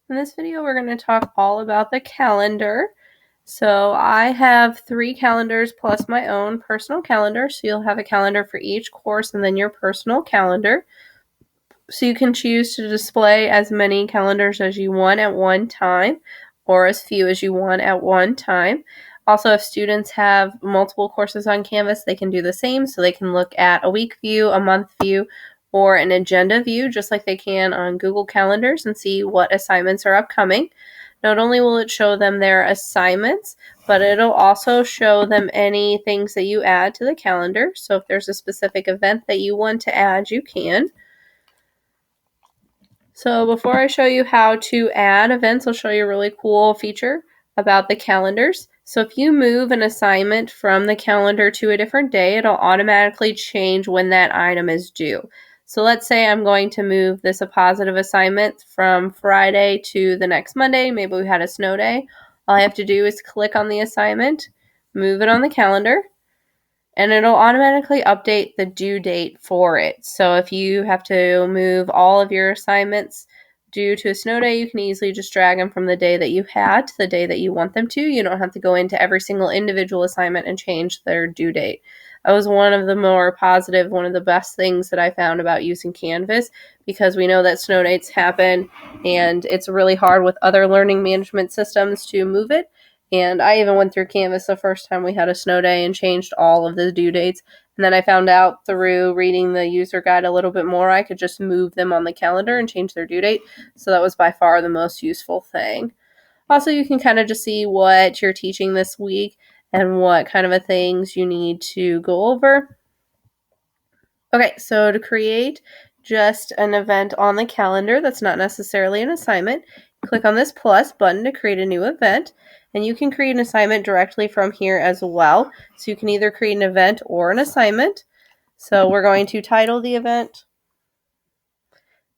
In this video, we're going to talk all about the calendar. So I have 3 calendars plus my own personal calendar. So you'll have a calendar for each course and then your personal calendar. So you can choose to display as many calendars as you want at one time or as few as you want at one time. Also, if students have multiple courses on Canvas, they can do the same. So they can look at a week view, a month view, or an agenda view, just like they can on Google Calendars, and see what assignments are upcoming. Not only will it show them their assignments, but it'll also show them any things that you add to the calendar. So if there's a specific event that you want to add, you can. So before I show you how to add events, I'll show you a really cool feature about the calendars. So if you move an assignment from the calendar to a different day, it'll automatically change when that item is due. So let's say I'm going to move this a positive assignment from Friday to the next Monday. Maybe we had a snow day. All I have to do is click on the assignment, move it on the calendar, and it'll automatically update the due date for it. So if you have to move all of your assignments due to a snow day, you can easily just drag them from the day that you had to the day that you want them to. You don't have to go into every single individual assignment and change their due date. That was one of the more positive, one of the best things that I found about using Canvas, because we know that snow dates happen and it's really hard with other learning management systems to move it. And I even went through Canvas the first time we had a snow day and changed all of the due dates. And then I found out through reading the user guide a little bit more, I could just move them on the calendar and change their due date. So that was by far the most useful thing. Also, you can kind of just see what you're teaching this week and what kind of things you need to go over. Okay, so to create just an event on the calendar that's not necessarily an assignment, click on this plus button to create a new event. And you can create an assignment directly from here as well. So you can either create an event or an assignment. So we're going to title the event.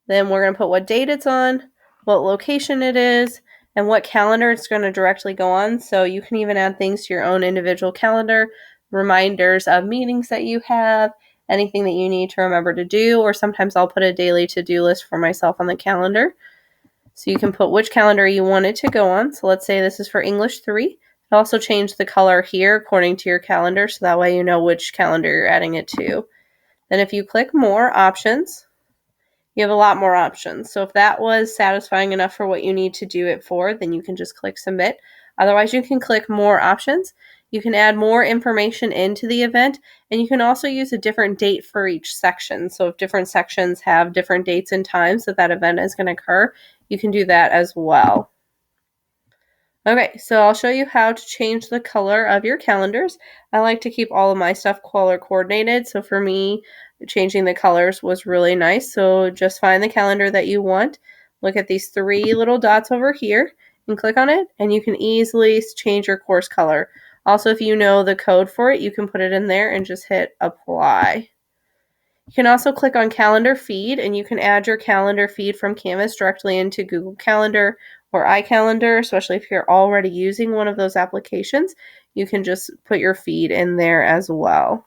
Then we're going to put what date it's on, what location it is, and what calendar it's going to directly go on. So you can even add things to your own individual calendar, reminders of meetings that you have, anything that you need to remember to do, or sometimes I'll put a daily to-do list for myself on the calendar. So you can put which calendar you want it to go on. So let's say this is for English 3. I'll also change the color here according to your calendar, so that way you know which calendar you're adding it to. Then if you click more options, you have a lot more options. So if that was satisfying enough for what you need to do it for, then you can just click submit. Otherwise, you can click more options. You can add more information into the event, and you can also use a different date for each section. So if different sections have different dates and times that event is going to occur, you can do that as well. Okay, so I'll show you how to change the color of your calendars. I like to keep all of my stuff color coordinated, so for me, changing the colors was really nice. So just find the calendar that you want, look at these 3 little dots over here, and click on it, and you can easily change your course color. Also, if you know the code for it, you can put it in there and just hit apply. You can also click on Calendar Feed, and you can add your calendar feed from Canvas directly into Google Calendar or iCalendar, especially if you're already using one of those applications. You can just put your feed in there as well.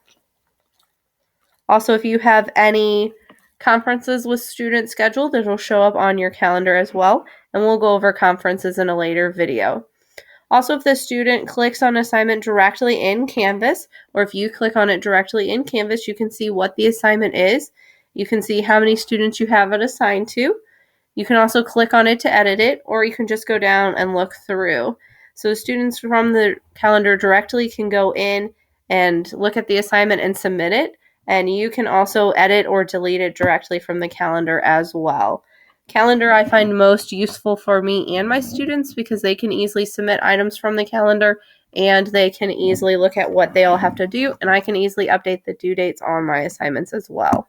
Also, if you have any conferences with students scheduled, it'll show up on your calendar as well, and we'll go over conferences in a later video. Also, if the student clicks on assignment directly in Canvas, or if you click on it directly in Canvas, you can see what the assignment is. You can see how many students you have it assigned to. You can also click on it to edit it, or you can just go down and look through. So students from the calendar directly can go in and look at the assignment and submit it, and you can also edit or delete it directly from the calendar as well. Calendar I find most useful for me and my students because they can easily submit items from the calendar and they can easily look at what they all have to do, and I can easily update the due dates on my assignments as well.